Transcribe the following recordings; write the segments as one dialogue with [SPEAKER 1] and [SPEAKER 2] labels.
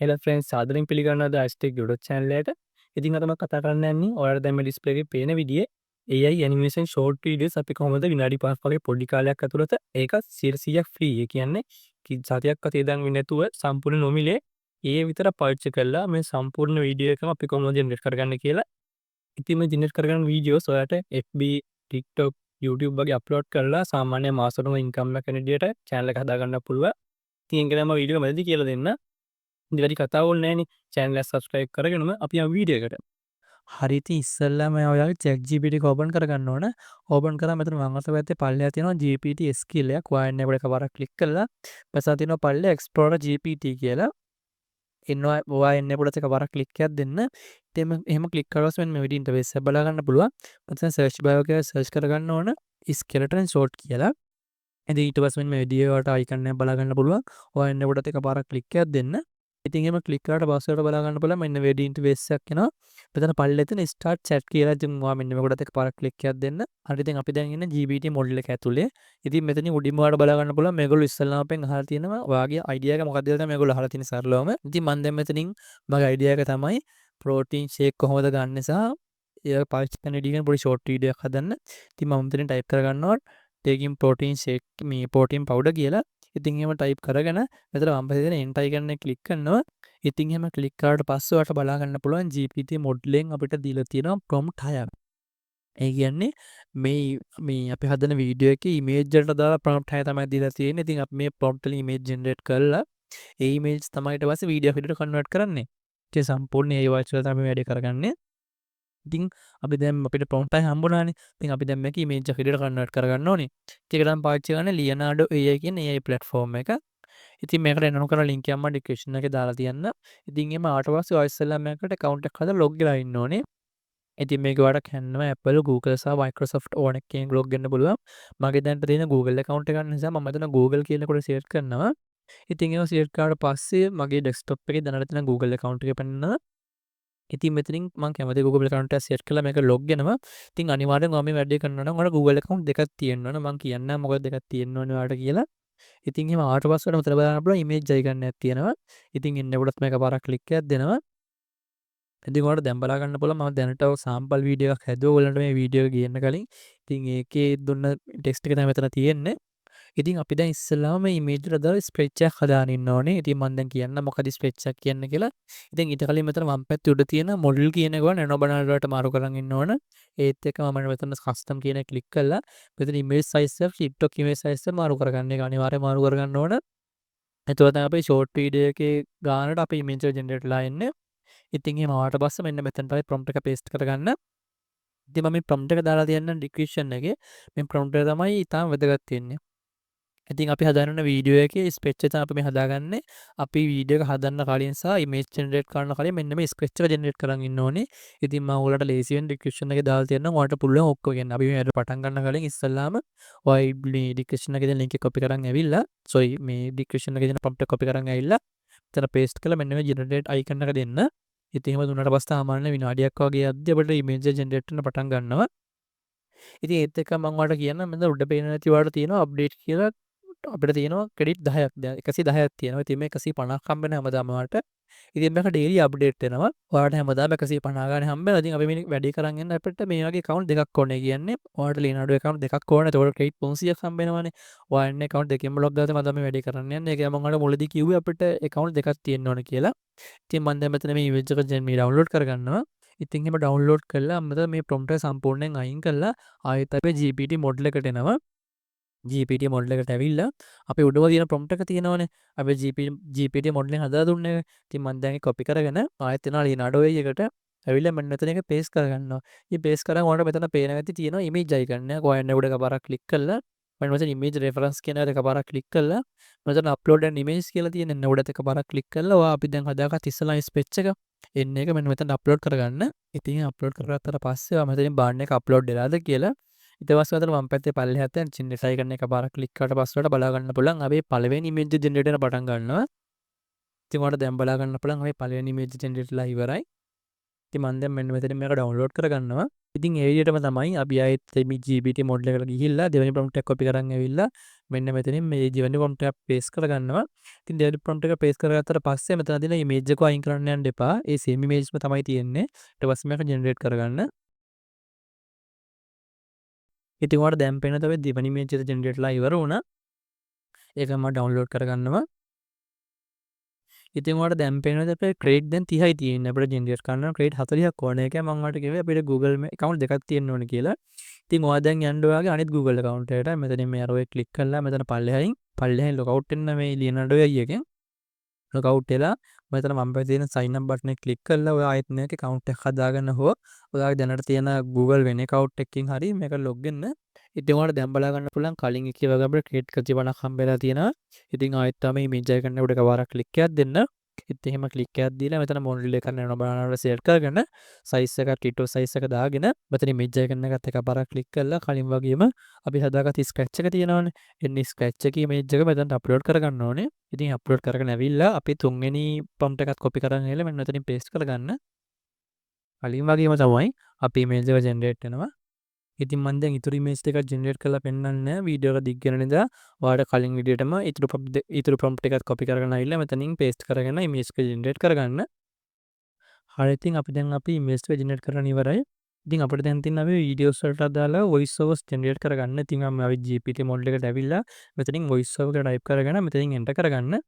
[SPEAKER 1] හෙල friends සාදරයෙන් පිළිගන්නවද ඇස්ටෙක් YouTube channel එකට. ඉතින් අද මම කතා කරන්න යන්නේ ඔයාලට දැන් මේ ඩිස්ප්ලේ එකේ පේන විදිහේ AI animation short videos අපි කොහොමද විනාඩි 5ක් වගේ පොඩි කාලයක් ඇතුළත ඒක 100%ක් ෆ්‍රී. ඒ කියන්නේ සතියක්වත් ඒ දන් වෙන්නේ නැතුව සම්පූර්ණ නොමිලේ AI විතර පාවිච්චි කරලා මේ සම්පූර්ණ වීඩියෝ එකම අපි කොහොමද ජෙනරේට් කරගන්නේ කියලා. ඉතින් මේ ජෙනරේට් කරගන්න වීඩියෝස් ඔයාලට FB, TikTok, YouTube වගේ අප්ලෝඩ් කරලා සාමාන්‍ය මාසෙකට ඉන්කම් එකක් වෙන විදිහට channel එක හදාගන්න පුළුවන්. ඉතින් ඒක තමයි මම වීඩියෝ එක මැදදී කියලා දෙන්න. ඉතින් වැඩි කතා ඕනේ නැහනේ. channel එක subscribe කරගෙනම අපි යමු වීඩියෝ එකට.
[SPEAKER 2] හරි ඉතින් ඉස්සෙල්ලාම ඔයාලගේ ChatGPT එක ඕපන් කරගන්න ඕන. ඕපන් කරාම මෙතන වම් අත පැත්තේ පල්ලෙහා තියෙනවා GPT skill එකක්. ඔයා එන්න එකට එකපාරක් ක්ලික් කළා. ඊපස්සා තියෙනවා පල්ලෙහා Explorer GPT කියලා. එන්නවා ඔයා එන්න එකට එකපාරක් ක්ලික් එකක් දෙන්න. ඉතින් එහෙම ක්ලික් කරලා මෙන්න මේ විදිහට ඉන්ටර්ෆේස් එක බලා ගන්න පුළුවන්. මෙතන search bar එකේ search කරගන්න ඕන skeleton short කියලා. ඉතින් ඊට පස්සේ මෙන්න මේ විදිහේ වලට icon එක බලා ගන්න පුළුවන්. ඔයා එන්න එකට එකපාරක් ක්ලික් එකක් දෙන්න. ඉතින් එහෙම ක්ලික් කරාට පස්සේ වලට බලා ගන්න පුළුවන් මෙන්න වෙඩි ඉන්ටර්ෆේස් එකක් එනවා. මෙතන පල්ලෙ තියෙන ස්ටාර්ට් chat කියලා ඉතින් ඔයා මෙන්න මේකට එකපාරක් ක්ලික් එකක් දෙන්න. හරි ඉතින් අපි දැන් ඉන්නේ GPT මොඩල් එක ඇතුලේ. ඉතින් මෙතනින් උඩින්ම ඔයාලට බලා ගන්න පුළුවන් මේගොල්ලෝ ඉස්සල්ලාම අපෙන් අහලා තියෙනවා ඔයාගේ idea එක මොකක්ද කියලා තමයි මේගොල්ලෝ අහලා තියෙන සරලවම. ඉතින් මම දැන් මෙතනින් මගේ idea එක තමයි protein shake කොහොමද ගන්න සහ ඒක පාවිච්චි කරන විදිහ ගැන පොඩි short video එකක් හදන්න. ඉතින් මම මෙතනින් type කරගන්නවා taking protein shake මේ protein powder කියලා. ඉතින් එහෙම type කරගෙන මෙතන වම් පැත්තේ තියෙන enter icon එක click කරනවා. ඉතින් එහෙම ක්ලික් කරාට පස්සේ ඔයාලට බලා ගන්න පුළුවන් GPT මොඩලෙන් අපිට දීලා තියෙනවා prompt 6ක්. ඒ කියන්නේ මේ අපි හදන වීඩියෝ එකේ ඉමේජ් වලට දාලා prompt 6 තමයි දීලා තියෙන්නේ. ඉතින් අපි මේ prompt වලින් ඉමේජ් ජෙනරේට් කරලා ඒ ඉමේජ් තමයි ඊට පස්සේ වීඩියෝ එකකට කන්වර්ට් කරන්නේ. ඒ සම්පූර්ණ AI voice වල තමයි වැඩේ කරගන්නේ. ඉතින් අපි දැන් අපිට prompt 6 හම්බුණානේ. ඉතින් අපි දැන් මේක ඉමේජ් එකකට කන්වර්ට් කරගන්න ඕනේ. ඒක තමයි පාවිච්චි කරන්නේ Leonardo AI කියන AI platform එක. ඉතින් මේකට එන්න කරලා link එක මම description එකේ දාලා තියන්න. ඉතින් එහම ආවට පස්සේ ඔය ඉස්සෙල්ලා මේකට account එකක් හදලා log වෙලා ඉන්න ඕනේ. ඉතින් මේක ඔයාලට Canva, Apple, Google සහ Microsoft ඕන එකකින් log වෙන්න පුළුවන්. මගේ දැන් තියෙන Google account එක නිසා මම මෙතන Google කියන කොට select කරනවා. ඉතින් ඒක select කරාට පස්සේ මගේ desktop එකේ දැනට තියෙන Google account එක පෙන්නනවා. ඉතින් මෙතනින් මම කැමති Google account එක set කරලා මේක log වෙනවා. ඉතින් අනිවාර්යෙන් ඔයා මේ වැඩේ කරනවා නම් ඔයාලා Google account දෙකක් තියෙන්න ඕන. මම කියන්නේ මොකද දෙකක් තියෙන්න ඕනේ ඔයාලට කියලා. ඉතින් එහෙම ආවට පස්සේ මෙතන බලන්න පුළුවන් ඉමේජ් අයිකන් එකක් තියෙනවා. ඉතින් එන්න උඩත් මේක පාරක් ක්ලික් එකක් දෙනවා. ඉතින් ඔයාලට දැන් බලා ගන්න පුළුවන් මම දැනට සාම්පල් වීඩියෝ එකක් හැදුවා ඔයගලන්ට මේ වීඩියෝ එක ගේන්න කලින්. ඉතින් ඒකේ දුන්න ටෙක්ස්ට් එක තමයි මෙතන තියෙන්නේ. ඉතින් අපි දැන් ඉස්සෙල්ලාම මේ ඉමේජ් වල දාලා ස්ප්‍රෙඩ් එකක් හදාගෙන ඉන්න ඕනේ. ඉතින් මම දැන් කියන්න මොකද ස්ප්‍රෙඩ් එකක් කියන්නේ කියලා. ඉතින් ඊට කලින් මෙතන වම් පැත්තේ උඩ තියෙන මොඩල් කියන එක නෑනෝ බනල් වලට මාරු කරන් ඉන්න ඕන. ඒත් එක්ක මම මෙතන කස්ටම් කියන එක ක්ලික් කරලා මෙතන ඉමේජ් සයිස් එක TikTok ඉමේජ් සයිස් එක මාරු කරගන්න එක අනිවාර්යයෙන් මාරු කරගන්න ඕන. එතකොට තමයි අපේ ෂෝට් වීඩියෝ එකේ ගානට අපේ ඉමේජ් එක ජෙනරේට් වෙලා එන්නේ. ඉතින් එහෙම ආවට පස්සේ මෙන්න මෙතන තමයි ප්‍රොම්ප්ට් එක පේස්ට් කරගන්න. ඉතින් මම මේ ප්‍රොම්ප්ට් එක දාලා තියන්නම් ඩිස්ක්‍රිප්ෂන් එකේ. මේ ප්‍රොම්ප්ට් එක තමයි ඊටාම වැදගත් වෙන්නේ. ඉතින් අපි හදාගන්න වීඩියෝ එකේ ස්ක්‍රැච් එක අපි මේ හදාගන්නේ. අපි වීඩියෝ එක හදන්න කලින් සහ ඉමේජ් ජෙනරේට් කරන්න කලින් මෙන්න මේ ස්ක්‍රැච් එක ජෙනරේට් කරන් ඉන්න ඕනේ. ඉතින් මම ඔයාලට ලේසියෙන් ඩිස්ක්‍රිප්ෂන් එකේ දාලා තියෙනවා. ඔයාලට පුළුවන් ඔක්කොම කියන්න. අපි මේ පටන් ගන්න කලින් ඉස්සල්ලාම ඔයයි මේ ඩිස්ක්‍රිප්ෂන් එකේ දෙන link එක copy කරන් ඇවිල්ලා මේ ඩිස්ක්‍රිප්ෂන් එකේ දෙන prompt එක copy කරන් ඇවිල්ලා එතන paste කරලා මෙන්න මේ generate icon එක දෙන්න. ඉතින් එහෙම දුන්නාට පස්සේ සාමාන්‍ය විනාඩියක් වගේ යද්දි අපිට ඉමේජ් එක ජෙනරේට් වෙන්න පටන් ගන්නවා. ඉතින් ඒත් එක්ක මම ඔයාලට කියන්නම් මෙතන උඩ පේන නැති ඔයාලට තියෙනවා අප්ඩේට් කියලා අපිට තියෙනවා ක්‍රෙඩිට් 10ක් දැන් 110ක් තියෙනවා. ඉතින් මේ 150ක් හම්බ වෙන හැමදාම ඔයාලට. ඉතින් මේක ඩේලි අප්ඩේට් වෙනවා. ඔයාලට හැමදාම 150 ගානේ හම්බ වෙනවා. ඉතින් අපි මේ වැඩි කරන් යන්න අපිට මේ වගේ account දෙකක් ඕනේ. කියන්නේ ඔයාලට Leonardo account දෙකක් ඕනේ. ඒතකොට ක්‍රෙඩිට් 500ක් හම්බ වෙනවානේ. ඔයාලා ඉන්න account දෙකෙන්ම log දාලා තමයි අපි වැඩි කරන්න යන්නේ. ඒක මම ඔයාලට මුලදී කිව්වේ අපිට account දෙකක් තියෙන්න ඕනේ කියලා. ඉතින් මම දැන් මෙතන මේ image එක මේ download කරගන්නවා. ඉතින් එහෙම download කරලා මෙතන මේ prompt එක සම්පූර්ණයෙන් අයින් කරලා ආයෙත් අපේ GPT model එකට එනවා. GPT මොඩල් එකට ඇවිල්ලා අපි උඩම තියෙන prompt එක තියෙනවනේ අපි GPT මොඩල් එක හදලා දුන්නේ. ඉතින් මම දැන් ඒක copy කරගෙන ආයෙත් එනවා Leonardo AI එකට ඇවිල්ලා මම මෙතන එක paste කරගන්නවා. ඉතින් paste කරන් ඔයාලට මෙතන පේන ඇති තියෙනවා image icon එක. ඔයා උඩ එකපාරක් click කරලා මම මෙතන image reference කියන එකට එකපාරක් click කරලා මෙතන upload an image කියලා තියෙන උඩට එකපාරක් click කරලා ඔයා අපි දැන් හදාගත්ත ඉස්සලා ස්පෙච් එක එන්න එක මෙන්න මෙතන upload කරගන්න. ඉතින් upload කරගත්තට පස්සේ ඔයා මෙතනින් බලන්න එක upload වෙලාද කියලා. ඊට පස්සේ අතන වම් පැත්තේ පල්ලෙහා තියෙන ජෙනරේට් අයිකන් එක පාරක් ක්ලික් කරලා පස්සේ බලා ගන්න පුළුවන් අපි පළවෙනි ඉමේජ් ජෙනරේට් වෙන පටන් ගන්නවා. ඉතින් ඔයාලට දැන් බලා ගන්න පුළුවන් අපි පළවෙනි ඉමේජ් ජෙනරේට්ලා ඉවරයි. ඉතින් මම දැන් මෙන්න මෙතන මේක ඩවුන්ලෝඩ් කරගන්නවා. ඉතින් ඒ විදිහටම තමයි අපි ආයෙත් මේ GPT මොඩල් එකට ගිහිල්ලා දෙවෙනි ප්‍රොම්ප්ට් එක කොපි කරන් ඇවිල්ලා මෙන්න මෙතනින් මේ දෙවෙනි ප්‍රොම්ප්ට් එක පේස්ට් කරගන්නවා. ඉතින් දෙවෙනි ප්‍රොම්ප්ට් එක පේස්ට් කරගත්තට පස්සේ මෙතන තියෙන ඉමේජ් එක අයින් කරන්න යන්න එපා. ඒ සේම් ඉමේජ්ම තමයි තියෙන්නේ. ඊට පස්සේ මේක ජෙනරේට් කරගන්න. ඉතින් ඔයාලට දැන් පේන තමයි දෙවෙනි ඉමේජ් එක ජෙනරේට්ලා ඉවර වුණා. ඒක මම ඩවුන්ලෝඩ් කරගන්නවා. ඉතින් ඔයාලට දැන් පේනවාද අපේ ක්‍රෙඩිට් දැන් 30යි තියෙන්නේ. අපිට ජෙනරේට් කරන්න ක්‍රෙඩිට් 40ක් ඕනේ. ඒකයි මම ඔයාලට කිව්වේ අපිට Google account දෙකක් තියෙන්න ඕනේ කියලා. ඉතින් ඔයා දැන් යන්න ඔයාගේ අනිත් Google account එකට මෙතනින් මේ arrow එක ක්ලික් කරලා මෙතන පල්ලෙහායින් log out වෙන්න මේ ලියනඩෝ යයි එකෙන් log out වෙලා මෙතන මම පැත්තේ තියෙන sign up button එක ක්ලික් කරලා ඔයා ආයෙත් මේක account එක හදාගන්න හෝ ඔයාගේ දැනට තියෙන Google වෙන account එකකින් හරි මේක log වෙන්න. ඉතින් ඔයාලට දැන් බලා ගන්න පුළුවන් කලින් එකේ වගේ අපිට ක්‍රෙඩිට් 30 50ක් හම්බෙලා තියෙනවා. ඉතින් ආයෙත් තමයි image එක ගන්න උඩ එකපාරක් ක්ලික් එකක් දෙන්න. ඉතින් එහෙම ක්ලික් එකක් දීලා මෙතන මොඩල් එක කරන්න බලනකොට සෙලක්ට් කරගෙන සයිස් එක ටිටෝ සයිස් එක දාගෙන මෙතන ඉමේජ් එකෙන් එකත් එකපාරක් ක්ලික් කරලා කලින් වගේම අපි හදාගත්ත ස්ක්‍රැච් එක තියෙනවනේ. එන්නේ ස්ක්‍රැච් එකේ ඉමේජ් එක මෙතනට අප්ලෝඩ් කරගන්න ඕනේ. ඉතින් අප්ලෝඩ් කරගෙන ඇවිල්ලා අපි තුන්වෙනි ප්‍රොම්ප්ට් එකත් කොපි කරන් ඇවිල්ලා මෙන්න මෙතනින් පේස්ට් කරගන්න. කලින් වගේම තමයි අපි ඉමේජ් එක ජෙනරේට් වෙනවා. ඉතින් මම දැන් ඉතුරු ඉමේජ් ටිකක් ජෙනරේට් කරලා පෙන්නන්නේ වීඩියෝ එක දිග් වෙන නිසා ඔයාලට කලින් විදියටම ඉතුරු ප්‍රොම්ප්ට් එකත් කොපි කරගෙන ආවිල්ලා මෙතනින් පේස්ට් කරගෙන ඉමේජ් එක ජෙනරේට් කරගන්න. හරි ඉතින් අපි දැන් ඉමේජ් එක ජෙනරේට් කරගෙන ඉවරයි. ඉතින් අපිට දැන් තියෙන අපි වීඩියෝස් වලට අදාළ වොයිස් ඕවර්ස් ජෙනරේට් කරගන්න. ඉතින් මම අපි GPT මොඩල් එකට ඇවිල්ලා මෙතනින් වොයිස් ඕවර් එක ටයිප් කරගෙන මෙතනින් එන්ටර් කරගන්න.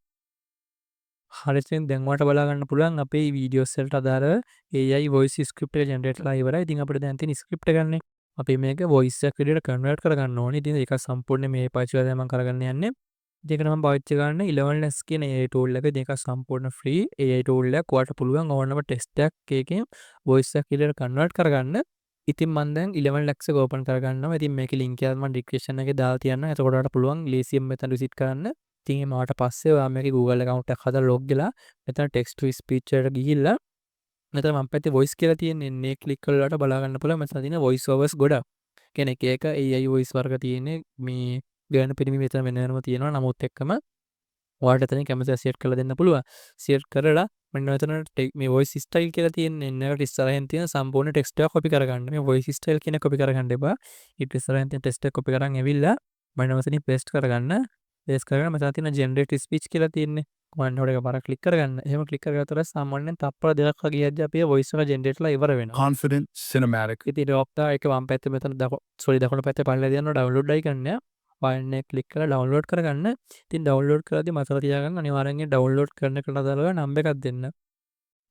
[SPEAKER 2] හරි ඉතින් දැන් ඔයාලට බලා ගන්න පුළුවන් අපේ වීඩියෝස් වලට අදාළ AI voice script එක ජෙනරේට් කරලා ඉවරයි. ඉතින් අපිට දැන් තියෙන ස්ක්‍රිප්ට් එක ගන්න. අපි මේක වොයිස් එකක් විදිහට කන්වර්ට් කරගන්න ඕනේ. ඉතින් ඒක සම්පූර්ණයෙන් මේ පාවිච්චි කරලා මම කරගන්න යන්නේ. ඉතින් ඒක නම් පාවිච්චි කරන්න 11less කියන AI tool එක. මේක සම්පූර්ණ free AI tool එකක්. ඔයාලට පුළුවන් ඕනම ටෙස්ට් එකක් ඒකෙන් වොයිස් එකක් විදිහට කන්වර්ට් කරගන්න. ඉතින් මම දැන් 11less එක ඕපන් කරගන්නවා. ඉතින් මේකේ link එකක් මම description එකේ දාලා තියන්නම්. එතකොට ඔයාලට පුළුවන් ලේසියෙන් මෙතන visit කරන්න. ඉතින් එහෙම ආවට පස්සේ ඔයා මේකේ Google account එකක් හදලා log වෙලා මෙතන text to speech එකට ගිහිල්ලා මෙතන මම පැත්තේ voice කියලා තියෙන්නේ. මේ ක්ලික් කරලාට බලා ගන්න පුළුවන් මෙතන තියෙන voice overs ගොඩක්. කියන්නේ එක AI voice වර්ග තියෙන්නේ. මේ ගාන පිරිමි මෙතන වෙනම තියෙනවා. නමුත් එක්කම ඔයාලට එතනින් කැමති සෙට් කරලා දෙන්න පුළුවන්. සෙට් කරලා මෙන්න මෙතන මේ voice style කියලා තියෙන්නේ. එන්නකට ඉස්සරහින් තියෙන සම්පූර්ණ text එක copy කරගන්න. මේ voice style කියන copy කරගන්න එපා. ඊට ඉස්සරහින් තියෙන text එක copy කරන් ඇවිල්ලා මෙන්න මෙතනින් paste කරගන්න. paste කරගෙන මෙතන තියෙන generate speech කියලා තියෙන්නේ. කොහොමද ඔයාලට එකපාරක් ක්ලික් කරගන්න. එහෙම ක්ලික් කරගත්තට සාමාන්‍යයෙන් තප්පර දෙකක් වගේ යද්දී අපේ voice එක generate ලා ඉවර වෙනවා.
[SPEAKER 3] confident cinematic.
[SPEAKER 2] ඉතින් ඩොක්ටර් එක වම් පැත්තේ මෙතන දකුණු පැත්තේ පල්ලෙහා තියෙන download icon එක ෆයිල් එක ක්ලික් කරලා download කරගන්න. ඉතින් download කරද්දී මතක තියාගන්න අනිවාර්යෙන් download කරන එකට අදාළව නම් එකක් දෙන්න.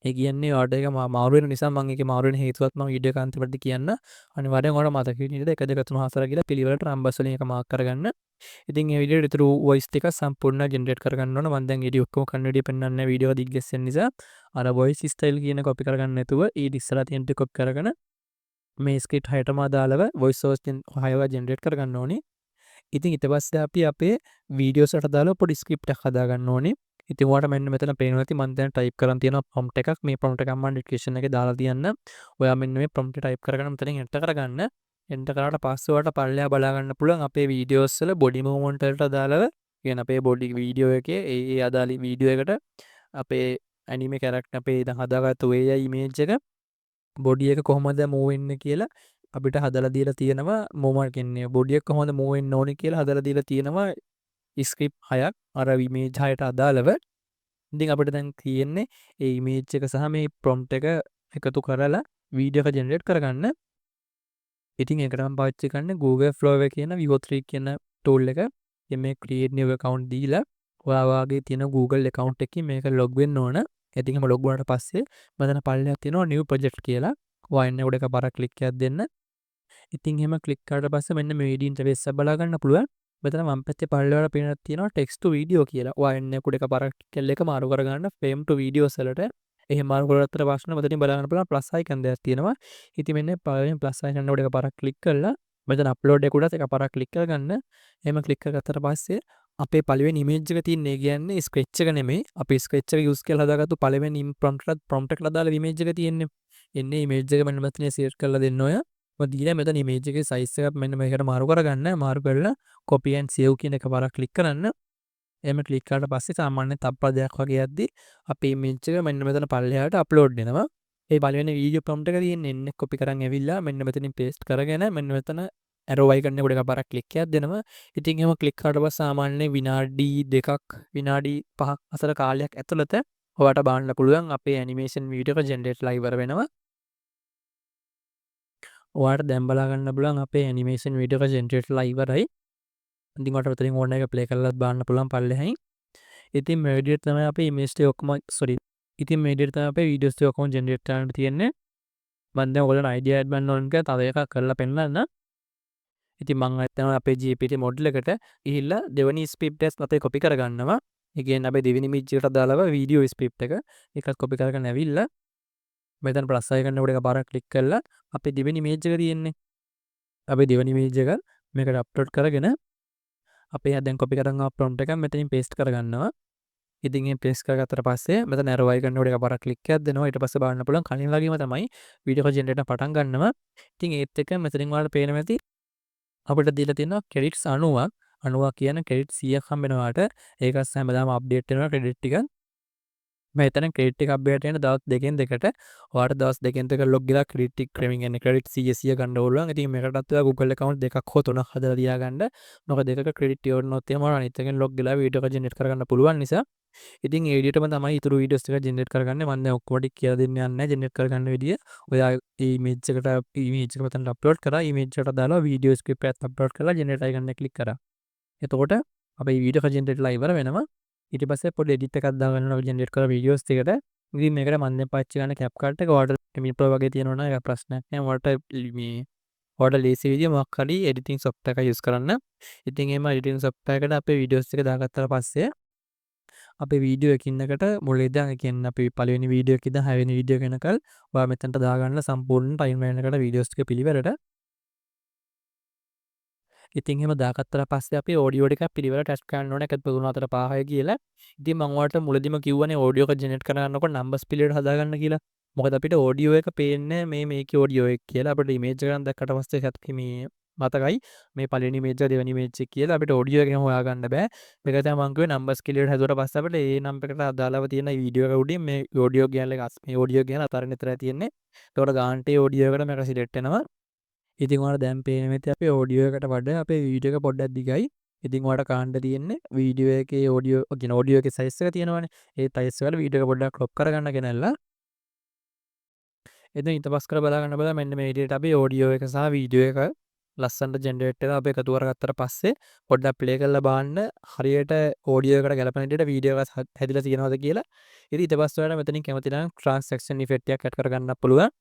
[SPEAKER 2] ඒ කියන්නේ ඔයාලට ඒක මාරු වෙන නිසා මම ඒකේ මාරු වෙන හේතුවත් මම වීඩියෝ එක අන්තිමට කියන්න. අනිවාර්යෙන් ඔයාලට මතක හිටින්න 1 2 3 4 කියලා පිළිවෙලට නම්බර්ස් වලින් එක මාක් කරගන්න. ඉතින් මේ විදිහට ඉතුරු වොයිස් ටික සම්පූර්ණ ජෙනරේට් කරගන්න ඕන. මම දැන් ඊඩි ඔක්කොම කන්වර්ට් පෙන්නන්නේ වීඩියෝ දිග්ගැස්සෙන නිසා අර වොයිස් ස්ටයිල් කියන කොපි කරගන්න නැතුව ඊඩි ඉස්සරහ තියෙන ටික කොපි කරගෙන මේ ස්ක්‍රිප්ට් හයටම අදාළව වොයිස් ඕවර්ස් 6ව ජෙනරේට් කරගන්න ඕනේ. ඉතින් ඊට පස්සේ අපි අපේ වීඩියෝස් වලට දාලා පොඩි ස්ක්‍රිප්ට් එකක් හදාගන්න ඕනේ. ඉතින් ඔයාලට මෙන්න මෙතන පේනවා ඇති මම දැන් ටයිප් කරන් තියෙනවා ප්‍රොම්ප්ට් එකක්. මේ ප්‍රොම්ප්ට් එක මම ඩිස්ක්‍රිප්ෂන් එකේ දාලා තියන්න. ඔයා මෙන්න මේ ප්‍රොම්ප්ට් එක ටයිප් කරගෙන මෙතනින් එන්ටර් කරගන්න. එන්ටර් කරාට පස්සේ ඔයාලට පල්ලෙහා බලා ගන්න පුළුවන් අපේ වීඩියෝස් වල බොඩි මූවමන්ට් වලට අදාළව කියන්නේ අපේ බොඩි වීඩියෝ එකේ ඒ අදාළ වීඩියෝ එකට අපේ ඇනිමේ කැරක්ටර් අපේ දැන් හදාගත්ත AI ඉමේජ් එක බොඩි එක කොහොමද මූව් වෙන්නේ කියලා අපිට හදලා දීලා තියෙනවා. මූවමන්ට් කියන්නේ බොඩි එක කොහොමද මූව් වෙන්න ඕනේ කියලා හදලා දීලා තියෙනවා. ස්ක්‍රිප්ට් 6ක් අර ඉමේජ් 6ට අදාළව. ඉතින් අපිට දැන් තියෙන්නේ ඒ ඉමේජ් එක සහ මේ ප්‍රොම්ප්ට් එක එකතු කරලා වීඩියෝ එක ජෙනරේට් කරගන්න. ඉතින් ඒකට මම පාවිච්චි කරන්නේ Google Flow එක කියන VO3 කියන tool එක. ඉතින් මේ create new account දීලා ඔයා වාගේ තියෙන Google account එකකින් මේක log වෙන්න ඕන. ඉතින් එහෙම log වුණාට පස්සේ මෙතන පල්ලෙහා තියෙනවා new project කියලා. ඔයා එන්නේ උඩ එකපාරක් ක්ලික් එකක් දෙන්න. ඉතින් එහෙම ක්ලික් කරාට පස්සේ මෙන්න මේ video interface එක බලා ගන්න පුළුවන්. මෙතන වම් පැත්තේ පල්ලෙහාට පේනක් තියෙනවා text to video කියලා. ඔයා එන්නේ උඩ එකපාරක් ක්ලික් එක මාරු කරගන්න frame to videos වලට. එහෙම මාරු කරගත්තට පස්සේ මෙතනින් බලා ගන්න පුළුවන් plus icon දෙකක් තියෙනවා. ඉතින් මෙන්න පළවෙනි plus icon උඩ එකපාරක් ක්ලික් කරලා මෙතන අප්ලෝඩ් එක උඩත් එකපාරක් ක්ලික් කරගන්න. එහෙම ක්ලික් කරගත්තට පස්සේ අපේ පළවෙනි ඉමේජ් එක තියෙන්නේ කියන්නේ ස්ක්‍රැච් එක නෙමෙයි. අපි ස්ක්‍රැච් එක යූස් කරලා හදාගත්තු පළවෙනි ප්‍රොම්ප්ට් එකට දාලා ඉමේජ් එක තියෙන්නේ. එන්නේ ඉමේජ් එක මෙන්න මෙතන සිලෙක්ට් කරලා දෙන්න ඔය. ඔය දීලා මෙතන ඉමේජ් එකේ සයිස් එක මෙන්න මේකට මාරු කරගන්න. මාරු කරලා copy and save කියන එක පාරක් ක්ලික් කරන්න. එහෙම ක්ලික් කරාට පස්සේ සාමාන්‍යයෙන් තප්පර දෙකක් වගේ යද්දි අපේ ඉමේජ් එක මෙන්න මෙතන පල්ලෙහාට අප්ලෝඩ් වෙනවා. ඒ පළවෙනි වීඩියෝ ප්‍රොම්ප්ට් එක තියෙන්නේ එන්නේ කොපි කරන් ඇවිල්ලා මෙන්න මෙතනින් පේස්ට් කරගෙන මෙන්න මෙතන ඇරෝ අයිකන් එකට එකපාරක් ක්ලික් එකක් දෙනවා. ඉතින් එහෙම ක්ලික් කරාට පස්සේ සාමාන්‍යයෙන් විනාඩි 2ක් විනාඩි 5ක් අතර කාලයක් ඇතුළත ඔයාලට බලන්න පුළුවන් අපේ ඇනිමේෂන් වීඩියෝ එක ජෙනරේට්ලා ඉවර වෙනවා. ඔයාලට දැන් බලා ගන්න පුළුවන් අපේ ඇනිමේෂන් වීඩියෝ එක ජෙනරේට්ලා ඉවරයි. ඉතින් ඔයාලට මෙතනින් ඕන එක ප්ලේ කරලාත් බලන්න පුළුවන් පල්ලෙහායින්. ඉතින් මේ විදිහට තමයි අපේ ඉමේජ් ටික ඔක්කොම ඉතින් මේ විදිහට තමයි අපේ වීඩියෝස් ටික ඔක්කොම ජෙනරේට් කරන්න තියෙන්නේ. මම දැන් ඔයගොල්ලන්ට අයිඩියා එකක් ගන්න ඕන කියලා තව එකක් කරලා පෙන්නන්න. ඉතින් මම හිතනවා අපේ GPT මොඩල් එකට ගිහිල්ලා දෙවෙනි ස්ක්‍රිප්ට් එක අපේ කොපි කරගන්නවා. ඒ කියන්නේ අපේ දෙවෙනි ඉමේජ් එකට දාලා වීඩියෝ ස්ක්‍රිප්ට් එක ඒකත් කොපි කරගෙන ඇවිල්ලා මෙතන ප්ලස් අයිකන් එකට එකපාරක් ක්ලික් කරලා අපේ දෙවෙනි ඉමේජ් එක තියෙන්නේ. අපේ දෙවෙනි ඉමේජ් එක මේකට අප්ලෝඩ් කරගෙන අපේ දැන් කොපි කරන් ආව ප්‍රොම්ප්ට් එක මෙතනින් පේස්ට් කරගන්නවා. ඉතින් මේ පේස්ට් කරගත්තට පස්සේ මෙතන ඇරෝ අයිකන් එකට එකපාරක් ක්ලික් එකක් දෙනවා. ඊට පස්සේ බලන්න පුළුවන් කලින් වගේම තමයි වීඩියෝ එක ජෙනරේට් පටන් ගන්නවා. ඉතින් ඒත් එක්ක මෙතනින් ඔයාලට පේනවා ඇති අපිට දීලා තියෙනවා ක්‍රෙඩිට්ස් 90ක් 90 කියන ක්‍රෙඩිට් 100ක් හම්බ වෙනවාට ඒකත් හැමදාම අප්ඩේට් වෙනවා ක්‍රෙඩිට් ටික. මෙතන ක්‍රෙඩිට් එක අප්ඩේට් වෙන දවස් දෙකෙන් දෙකට ඔයාලට දවස් දෙකෙන් දෙක ලොග් ගිහලා ක්‍රෙඩිට් ටික ක්‍රෙමින් යන ක්‍රෙඩිට් 100 ගන්න ඕන. ඉතින් මේකටත් ඔයා Google account දෙකක් හෝ තුනක් හදලා තියාගන්න. මොකද දෙකක ක්‍රෙඩිට් ඉවරනොත් එහෙම අනිත් එකෙන් ලොග් ගිහලා වීඩියෝ එක ජෙනරේට් කරගන්න පුළුවන් නිසා. ඉතින් ඒ විදිහටම තමයි ඊතුරු වීඩියෝස් ටික ජෙනරේට් කරගන්නේ. මම දැන් ඔක්කොම ටික කියලා දෙන්න යන්නේ නැහැ ජෙනරේට් කරගන්න විදිය. ඔයා ඉමේජ් එක මෙතනට අප්ලෝඩ් කරා ඉමේජ් එකට දාලා වීඩියෝ ස්ක්‍රිප්ට් එකත් අප්ලෝඩ් කරලා ජෙනරේට් අයිකන් එක ක්ලික් කරා. එතකොට අපේ වීඩියෝ එක ජෙනරේට්ලා ඉවර වෙනවා. ඊට පස්සේ පොඩි එඩිට් එකක් දාගන්න ඕන ජෙනරේට් කරලා වීඩියෝස් ටිකට. ඉතින් මේකට මම දැන් පාවිච්චි කරන CapCut එක ඔයාලට Premiere Pro වගේ තියෙනවා නම් ඒක ප්‍රශ්නයක් නෑ. ඔයාලට ලේසි විදිය මොකක් හරි එඩිටින් software එකක් use කරන්න. ඉතින් එහෙම එඩිටින් software එකට අපේ වීඩියෝස් ටික දාගත්තාට පස්සේ අපේ වීඩියෝ එකින්නකට මුල ඉඳන් කියන්නේ අපි පළවෙනි වීඩියෝ එක ඉඳන් 6 වෙනි වීඩියෝ එක වෙනකල් ඔයා මෙතනට දාගන්න සම්පූර්ණ ටයිම්ලයින් එකට වීඩියෝස් ටික පිළිවෙලට. ඉතින් එහෙම දාගත්තට පස්සේ අපි ඔඩියෝ ටිකක් පිළිවෙලට ටැස්ට් කරන්න ඕනේ 1 3 4 5 කියලා. ඉතින් මම ඔයාලට මුලදිම කිව්වනේ ඔඩියෝ එක ජෙනරේට් කරගන්නකොට නම්බර්ස් පිළිවෙලට හදාගන්න කියලා. මොකද අපිට ඔඩියෝ එක පේන්නේ මේකේ ඔඩියෝ එක කියලා. අපිට ඉමේජ් එකක් දැක්කට පස්සේ එකක් මේ මතකයි මේ පළවෙනි ඉමේජ් එක දෙවෙනි ඉමේජ් එක කියලා අපිට ඔඩියෝ එකෙන් හොයාගන්න බෑ. ඒක තමයි මම කිව්වේ නම්බර්ස් කිලියට හැදුවට පස්සේ අපිට ඒ නම්බර් එකට අදාළව තියෙන වීඩියෝ එක උඩින් මේ ඔඩියෝ කියන එක මේ ඔඩියෝ කියන අතරින් විතරයි තියෙන්නේ. ඒකට ගාන්ට ඒ ඔඩියෝ එකට මේක සිලෙක්ට් වෙනවා. ඉතින් ඔයාලා දැන් පේන මෙතේ අපේ ඔඩියෝ එකට වඩා අපේ වීඩියෝ එක පොඩ්ඩක් දිගයි. ඉතින් ඔයාලට කාණ්ඩ තියෙන්නේ වීඩියෝ එකේ ඔඩියෝ එකේ සයිස් එක තියෙනවනේ. ඒ සයිස් එකට වීඩියෝ එක පොඩ්ඩක් ක්‍රොප් කරගන්න ගෙනල්ලා එතන ඊට පස්ස කරලා බලා ගන්න බලා මෙන්න මේ විදිහට අපි ඔඩියෝ එක සහ වීඩියෝ එක ලස්සනට ජෙනරේට් වෙලා අපි එකතු කරගත්තට පස්සේ පොඩ්ඩක් ප්ලේ කරලා බලන්න හරියට ඔඩියෝ එකට ගැලපෙන විදිහට වීඩියෝ එක හැදිලා තියෙනවද කියලා. ඉතින් ඊට පස්සේ ඔයාලා මෙතනින් කැමති නම් ට්‍රාන්සැක්ෂන් ඉෆෙක්ට් එකක් ඇඩ් කරගන්න පුළුවන්.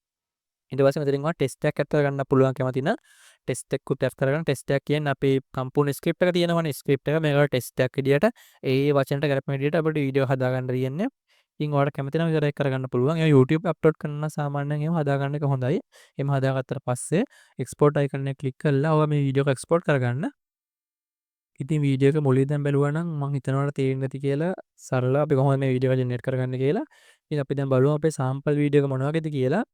[SPEAKER 2] ඊට පස්සේ මෙතනින් ඔයාලා ටෙස්ට් එකක් ඇඩ් කරගන්න පුළුවන් කැමති නම් ටෙස්ට් එකකුත් ඇඩ් කරගන්න. ටෙස්ට් එකක් කියන්නේ අපේ සම්පූර්ණ ස්ක්‍රිප්ට් එක තියෙනවනේ ස්ක්‍රිප්ට් එක මේකට ටෙස්ට් එකක් විදියට ඒ වචනට ගැලපෙන විදියට අපිට වීඩියෝ හදාගන්න තියෙන්නේ. ඉතින් ඔයාලට කැමති නම් විතරක් කරගන්න පුළුවන්. ඒ YouTube අප්ලෝඩ් කරන සාමාන්‍යයෙන් එහෙම හදාගන්න එක හොඳයි. එහෙම හදාගත්තට පස්සේ එක්ස්පෝර්ට් අයිකන් එක ක්ලික් කරලා ඔයා මේ වීඩියෝ එක එක්ස්පෝර්ට් කරගන්න. ඉතින් වීඩියෝ එක මුලින් ඉඳන් බැලුවා නම් මම හිතනවා තේරෙන්නේ නැති කියලා සරලව අපි කොහොමද මේ වීඩියෝ එක ජෙනරේට් කරගන්නේ කියලා. ඉතින් අපි දැන් බලමු අපේ සාම්පල් වීඩියෝ එක මොන වගේද කියලා.